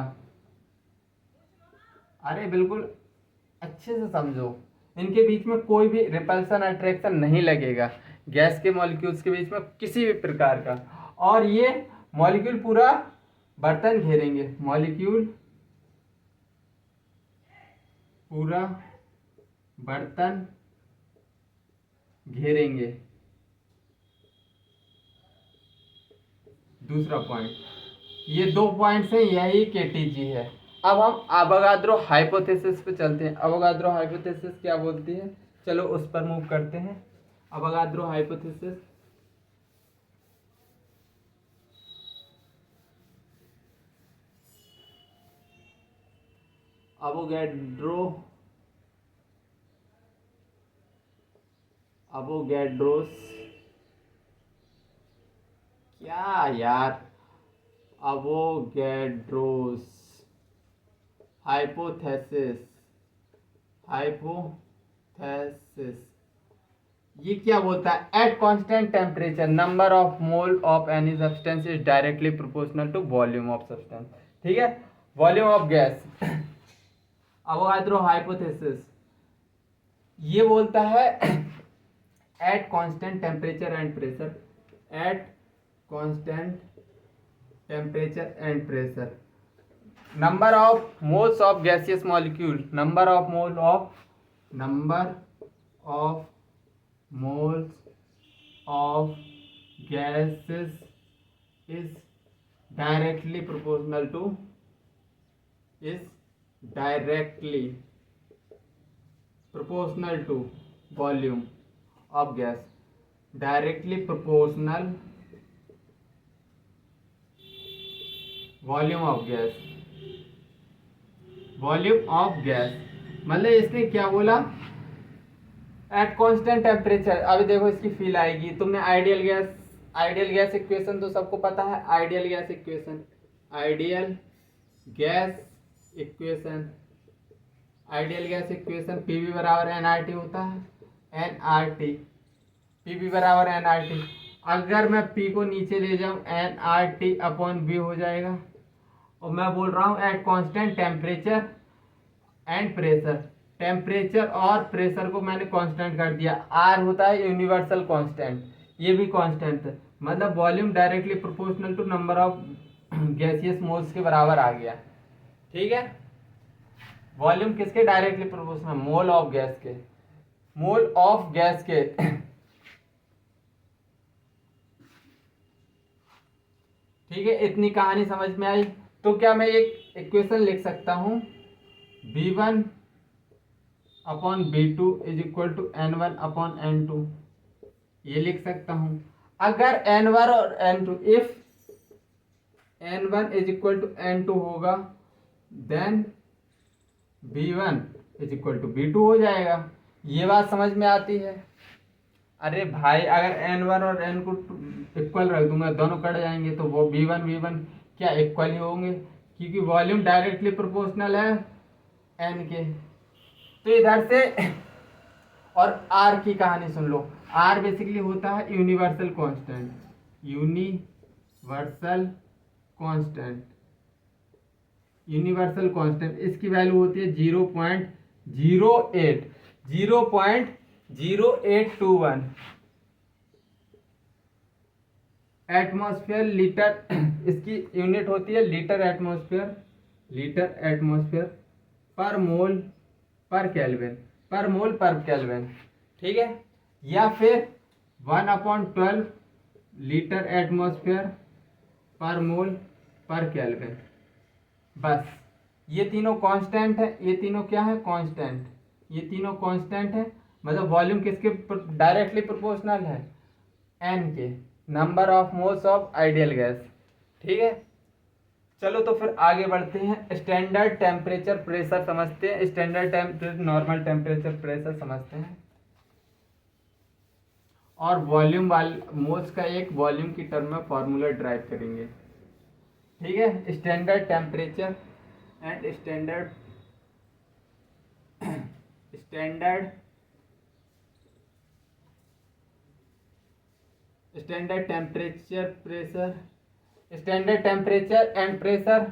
अरे बिल्कुल अच्छे से समझो। इनके बीच में कोई भी रिपल्सन अट्रैक्शन नहीं लगेगा, गैस के मॉलिक्यूल्स के बीच में किसी भी प्रकार का। और ये मॉलिक्यूल पूरा बर्तन घेरेंगे, पूरा बर्तन घेरेंगे। दूसरा पॉइंट, ये 2 पॉइंट्स हैं, यही KTG है। अब हम अवोगाद्रो हाइपोथेसिस पे चलते हैं। अवोगाद्रो हाइपोथेसिस क्या बोलती है, चलो उस पर मूव करते हैं। अवोगाद्रो हाइपोथेसिस अवोगैड्रोस क्या यार, अवोगैड्रोस, हाइपोथेसिस, हाइपोथेसिस, ये क्या बोलता है? At constant temperature number of mole of any substance is directly proportional to volume of substance. ठीक है, volume of gas. Avogadro hypothesis ये बोलता है at constant temperature and pressure, at constant temperature and pressure, number of moles of gaseous molecule, number of moles of gases is directly proportional to volume of gas, directly proportional volume of gas, volume of gas. मतलब इसने क्या बोला? Eight constant temperature. अभी देखो इसकी फील आएगी। तुमने आइडियल गैस इक्वेशन तो सबको पता है, ideal gas equation, ideal gas equation PV बराबर एनआरटी होता है, एनआरटी, पीवी बराबर एनआरटी। अगर मैं पी को नीचे ले जाऊं एनआरटी अपॉन बी हो जाएगा। और मैं बोल रहा हूं eight constant temperature and pressure, temperature और प्रेशर को मैंने कांस्टेंट कर दिया। आर होता है यूनिवर्सल कांस्टेंट, ये भी कांस्टेंट है। मतलब volume directly proportional to number of gaseous moles के बराबर आ गया। ठीक है, वॉल्यूम किसके directly proportional? Mole of gas के, मोल ऑफ गैस के। ठीक है, इतनी कहानी समझ में आई। तो क्या मैं एक इक्वेशन लिख सकता हूं, V1 upon V2 is equal to N1 upon N2, ये लिख सकता हूं। अगर N1 और N2, if N1 is equal to N2 होगा then V1 is equal to V2 हो जाएगा। ये बात समझ में आती है? अरे भाई, अगर N1 और N को इक्वल रख दूंगा, दोनों कट जाएंगे, तो वो V1 क्या इक्वल ही होंगे, क्योंकि वॉल्यूम डायरेक्टली प्रोपोर्शनल है N के। तो इधर से और R की कहानी सुन लो। R बेसिकली होता है यूनिवर्सल कांस्टेंट, यूनिवर्सल कांस्टेंट। इसकी वैल्यू होती है 0.0821 एटमॉस्फेयर लीटर। इसकी यूनिट होती है लीटर एटमॉस्फेयर पर मोल पर केल्विन। ठीक है, या फिर 1/12 लीटर एटमॉस्फेयर पर मोल पर केल्विन। बस ये तीनों कांस्टेंट है, ये तीनों क्या है? कांस्टेंट, ये तीनों कांस्टेंट है। मतलब वॉल्यूम किसके डायरेक्टली प्रोपोर्शनल है? एन के, number of moles of ideal gas. ठीक है, चलो तो फिर आगे बढ़ते हैं। स्टैंडर्ड टेम्परेचर प्रेशर समझते हैं, standard temperature, normal temperature pressure समझते हैं, और वॉल्यूम मोल्स का एक वॉल्यूम की टर्म में फॉर्मूला ड्राइव करेंगे। ठीक है, standard temperature and standard temperature pressure, standard temperature and pressure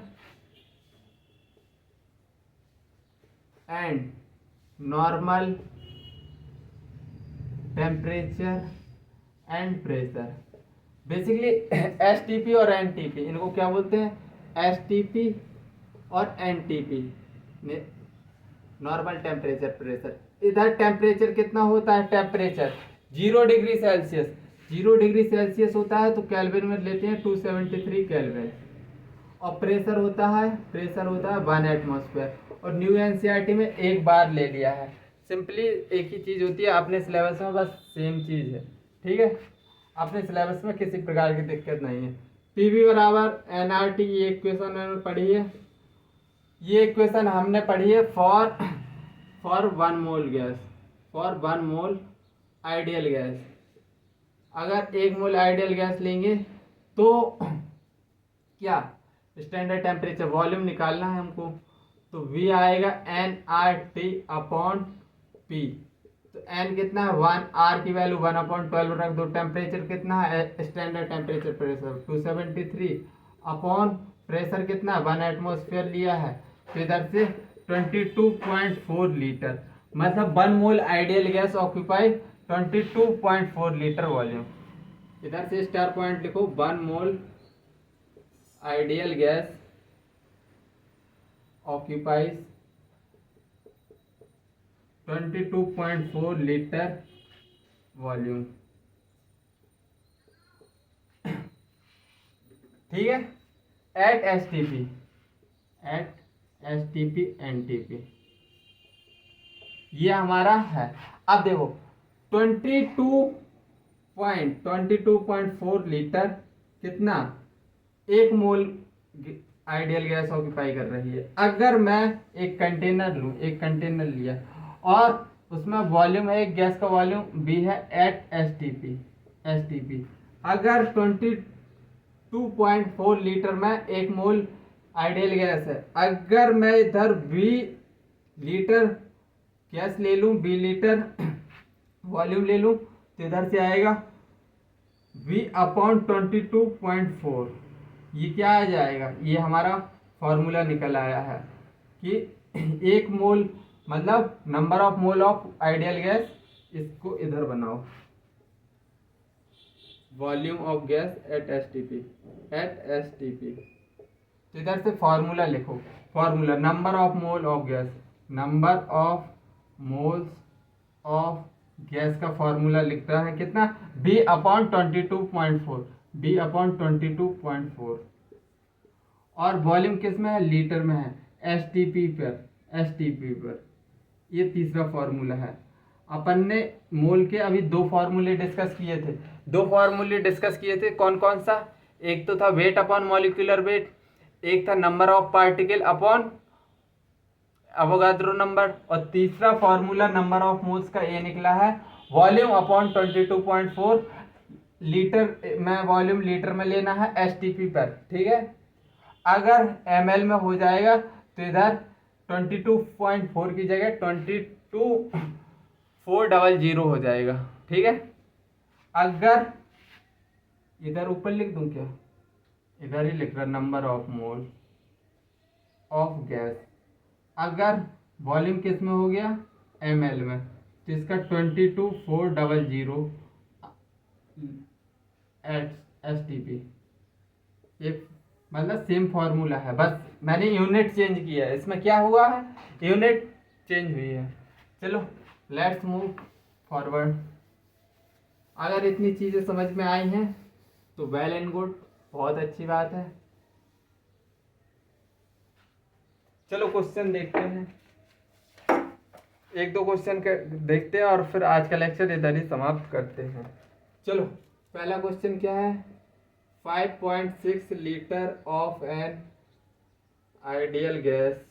and normal temperature and pressure. Basically STP और एनटीपी, इनको क्या बोलते हैं? एसटीपी और एनटीपी, नॉर्मल टेम्परेचर प्रेशर। इधर टेम्परेचर कितना होता है? Temperature 0 degree Celsius, 0 degree Celsius होता है तो केल्विन में लेते हैं 273 केल्विन। और प्रेशर होता है 1 एटमॉस्फेयर। और न्यू एनसीईआरटी में एक बार ले लिया है। सिंपली एक ही चीज़ होती है, अपने सिलेबस में बस सेम चीज़ है। ठीक है, अपने सिलेबस में किसी प्रकार की दिक्कत नहीं है। पीवी बराबर एनआरटी, ये इक्वेशन हमने पढ़ी है, ये इक्वेशन हमने पढ़ी है for 1 mole gas, for 1 mole ideal gas. अगर 1 मोल आइडियल गैस लेंगे तो क्या स्टैंडर्ड टेम्परेचर वॉल्यूम निकालना है हमको, तो V आएगा nRT अपॉन P। तो n कितना है 1, R की वैल्यू 1/12 रख दो। टेम्परेचर कितना है standard temperature pressure 273 upon pressure कितना है 1 एटमोसफेयर लिया है, तो इधर से 22.4 लीटर, मतलब 1 mole ideal gas occupy 22.4 litre volume. इधर से स्टार पॉइंट लिखो, 1 mole ideal gas occupies 22.4 litre volume. ठीक है, एट एसटीपी एनटीपी ये हमारा है। अब देखो 22.4 लीटर कितना, 1 मोल आइडियल गैस ऑक्यूपाई कर रही है। अगर मैं एक कंटेनर लूँ, एक कंटेनर लिया और उसमें वॉल्यूम है, एक गैस का वॉल्यूम बी है एट एसटीपी, अगर 22.4 लीटर में 1 मोल आइडियल गैस है, अगर मैं इधर बी लीटर गैस ले लूँ, बी लीटर वॉल्यूम ले लूँ, तो इधर से आएगा V अपॉन 22.4। ये क्या आ जाएगा, ये हमारा फॉर्मूला निकल आया है कि 1 मोल मतलब number of mole of ideal gas, इसको इधर बनाओ, volume of gas at STP. तो इधर से फॉर्मूला लिखो, formula number of mole of gas, number of moles of gas का फॉर्मूला लिखता है कितना, B अपॉन 22.4, B अपॉन 22.4, और वॉल्यूम किस में है, लीटर में है, एसटीपी पर। ये तीसरा फॉर्मूला है। अपन ने मोल के अभी 2 फॉर्मूले डिस्कस किए थे। कौन कौन सा, एक तो था वेट अपॉन मॉलिक्यूलर वेट, एक था number of particle upon Avogadro number, और तीसरा फॉर्मूला नंबर ऑफ मोल्स का ये निकला है वॉल्यूम अपॉन 22.4 लीटर में, वॉल्यूम लीटर में लेना है एसटीपी पर। ठीक है, अगर ml में हो जाएगा तो इधर 22.4 की जगह 22.400 हो जाएगा। ठीक है, अगर इधर ऊपर लिख दूं क्या, इधर ही लिख रहा number of mole of gas, अगर वॉल्यूम किस में हो गया ml में, तो इसका 22.400 एसटीपी। ये मतलब सेम फॉर्मूला है, बस मैंने यूनिट चेंज किया है। इसमें क्या हुआ है, यूनिट चेंज हुई है। चलो लेट्स मूव फॉरवर्ड। अगर इतनी चीज़ें समझ में आई हैं तो वेल एंड गुड, बहुत अच्छी बात है। चलो क्वेश्चन देखते हैं, 1-2 क्वेश्चन देखते हैं और फिर आज का लेक्चर इधर ही समाप्त करते हैं। चलो पहला क्वेश्चन क्या है, 5.6 litre of an ideal gas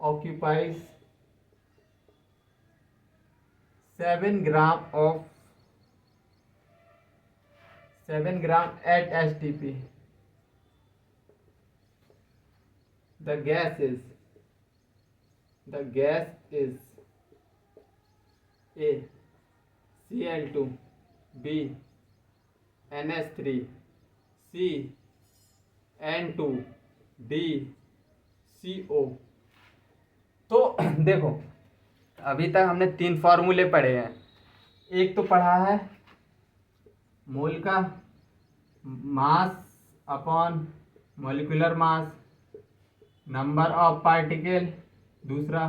occupies 7 gram at STP. The gas is A Cl2, B NH3, C N2, D CO। तो देखो अभी तक हमने 3 फॉर्मूले पढ़े हैं। एक तो पढ़ा है मोल का mass upon molecular mass, number of particle, दूसरा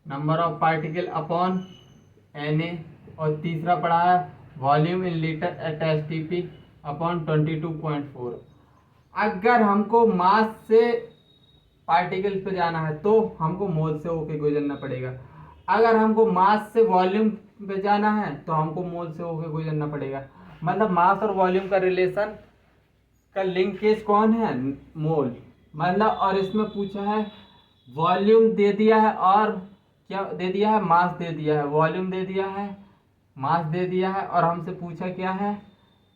number of particle upon Na, और तीसरा पढ़ा है volume in litre at STP upon 22.4। अगर हमको मास से पार्टिकल पे जाना है तो हमको मोल से होके गुजरना पड़ेगा, अगर हमको मास से वॉल्यूम पे जाना है तो हमको मोल से होके गुजरना पड़ेगा। मतलब मास और वॉल्यूम का रिलेशन का लिंकेज कौन है, मोल। मतलब और इसमें पूछा है वॉल्यूम दे दिया है और क्या दे दिया है, मास दे दिया है, वॉल्यूम दे दिया है मास दे दिया है और हमसे पूछा क्या है,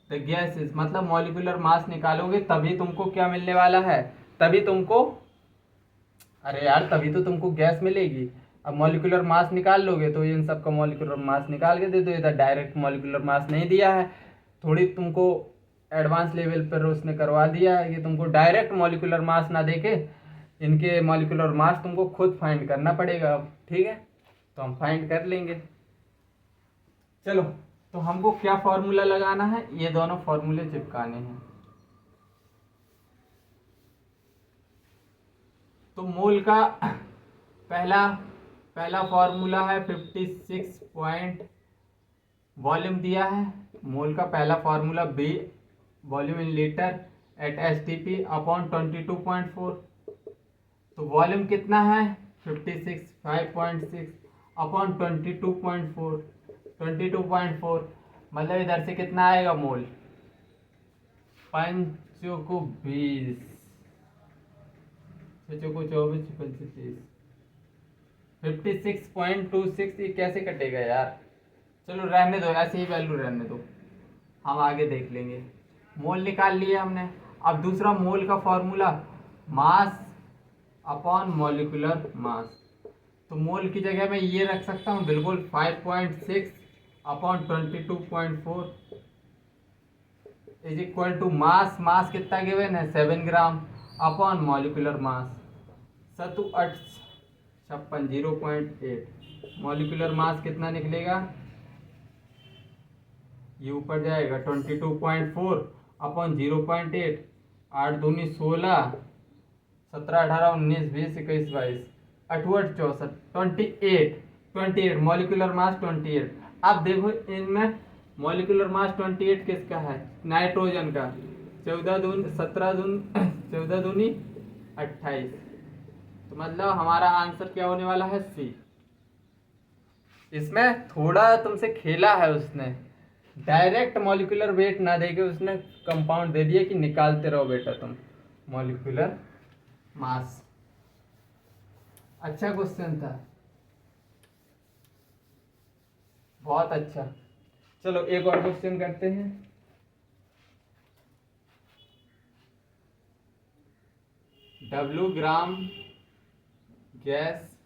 द गैसेस, मतलब मॉलिक्यूलर मास निकालोगे तभी तुमको क्या मिलने वाला है, तभी तुमको, अरे यार तभी तो तुमको गैस मिलेगी। अब मॉलिक्यूलर मास निकाल लोगे तो इन सब का मॉलिक्यूलर मास निकाल के दे दो, इधर डायरेक्ट मॉलिक्यूलर मास नहीं दिया है, थोड़ी तुमको एडवांस लेवल पर उसने करवा दिया है कि तुमको डायरेक्ट मॉलिक्यूलर मास ना देके इनके मॉलिक्यूलर मास तुमको खुद फाइंड करना पड़ेगा। अब ठीक है, तो हम फाइंड कर लेंगे। चलो, तो हमको क्या फॉर्मूला लगाना है, ये दोनों फॉर्मूले चिपकाने हैं। तो मोल का पहला पहला फॉर्मूला है 56 पॉइंट, वॉल्यूम दिया है, मोल का पहला formula B volume in litre at S T P upon 22.4। तो वॉल्यूम कितना है 56 5.6 अपॉन 22.4, 22.4 मतलब इधर से कितना आएगा मोल, पंचों को 20, छो को 24, 25, 56.26, ये कैसे कटेगा यार, चलो रहने दो, ऐसे ही वैल्यू रहने दो, हम आगे देख लेंगे। मोल निकाल लिए हमने। अब दूसरा मोल का फॉर्मूला मास अपॉन मॉलिक्यूलर मास, तो मोल की जगह मैं ये रख सकता हूँ बिल्कुल 5.6 अपॉन 22.4 is equal to mass, mass कितना गिवन है 7 ग्राम अपॉन मॉलिक्यूलर मास, सतु 8 56 0.8, मॉलिक्यूलर मास कितना निकलेगा, ये ऊपर जाएगा 22.4 अपॉन 0.8, 8 दूनी 16, 17 18 19 20 21 22 अठवट 64 28 मॉलिक्यूलर मास 28। अब देखो इनमें मॉलिक्यूलर मास 28 किसका है, नाइट्रोजन का, 14 दूनी 17 दूनी 14 दूनी 28, तो मतलब हमारा आंसर क्या होने वाला है सी। इसमें थोड़ा तुमसे खेला है उसने, डायरेक्ट मॉलिक्यूलर वेट ना देके उसने कंपाउंड दे दिया कि निकालते रहो बेटा तुम मॉलिक्यूलर मास। अच्छा क्वेश्चन था, बहुत अच्छा। चलो एक और क्वेश्चन करते हैं। W gram gas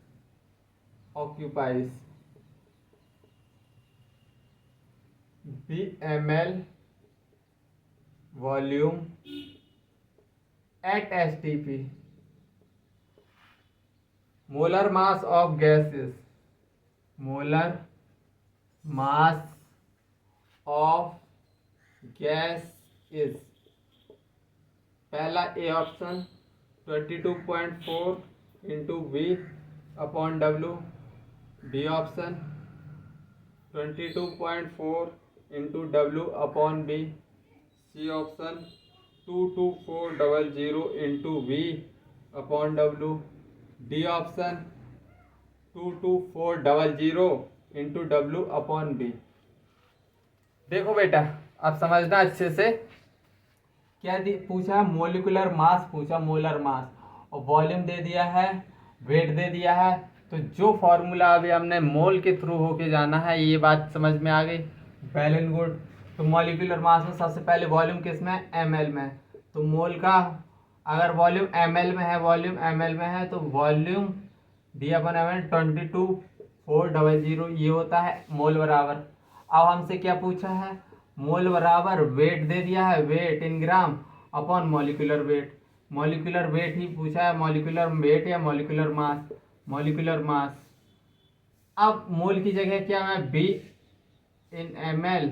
occupies ml volume at STP. Molar mass of gas is, molar mass of gas is, पहला A option 22.4 into V upon W, B option 22.4 into W upon B, C option 22400 into V upon W, D option 22400 into W upon B. देखो बेटा अब समझना अच्छे से, क्या पूछा, मोलिकुलर मास पूछा, मोलर मास, और वॉल्यूम दे दिया है, वेट दे दिया है, तो जो फॉर्मूला अभी हमने मोल के थ्रू होके जाना है, ये बात समझ में आ गई, वेल एंड गुड। तो मॉलिक्यूलर मास में सबसे पहले वॉल्यूम किस में है, ml में, तो मोल का अगर वॉल्यूम ml में है, वॉल्यूम ml में है, तो वॉल्यूम d/ml 22,400 ये होता है मोल बराबर। अब हमसे क्या पूछा है, मोल बराबर वेट दे दिया है, weight in gram upon molecular weight, molecular weight ही पूछा है, मॉलिक्यूलर वेट या मॉलिक्यूलर मास, मॉलिक्यूलर मास। अब मोल की जगह क्या मैं बी इन ml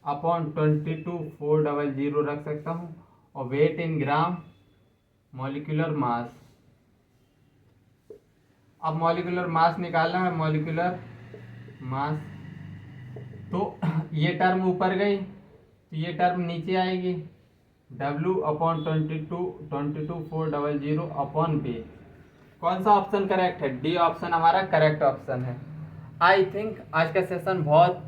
अपॉन 22,400 रख सकता हूँ, और wait in gram molecular mass. अब मॉलिक्यूलर मास निकालना है, मॉलिक्यूलर मास, तो ये टर्म ऊपर गई तो ये टर्म नीचे आएगी, W अपॉन 22,400 अपॉन बी। कौन सा ऑप्शन करेक्ट है, डी ऑप्शन हमारा करेक्ट ऑप्शन है। आई थिंक आज का सेशन बहुत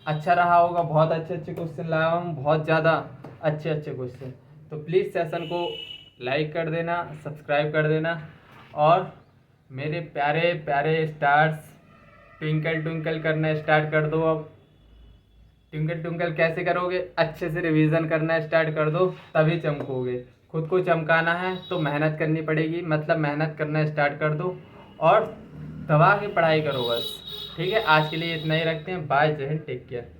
अच्छा रहा होगा, बहुत अच्छे अच्छे क्वेश्चन लाया हूँ, बहुत ज़्यादा अच्छे अच्छे क्वेश्चन। तो प्लीज़ सेशन को लाइक कर देना, सब्सक्राइब कर देना, और मेरे प्यारे प्यारे स्टार्स ट्विंकल ट्विंकल करना स्टार्ट कर दो अब। ट्विंकल ट्विंकल कैसे करोगे? अच्छे से रिवीजन करना स्टार्ट कर दो, तभी चमकोगे। खुद को चमकाना है तो मेहनत करनी पड़ेगी, मतलब मेहनत करना स्टार्ट कर दो और दबा के पढ़ाई करो बस। ठीक है, आज के लिए इतना ही रखते हैं। बाय, जय हिंद, टेक केयर।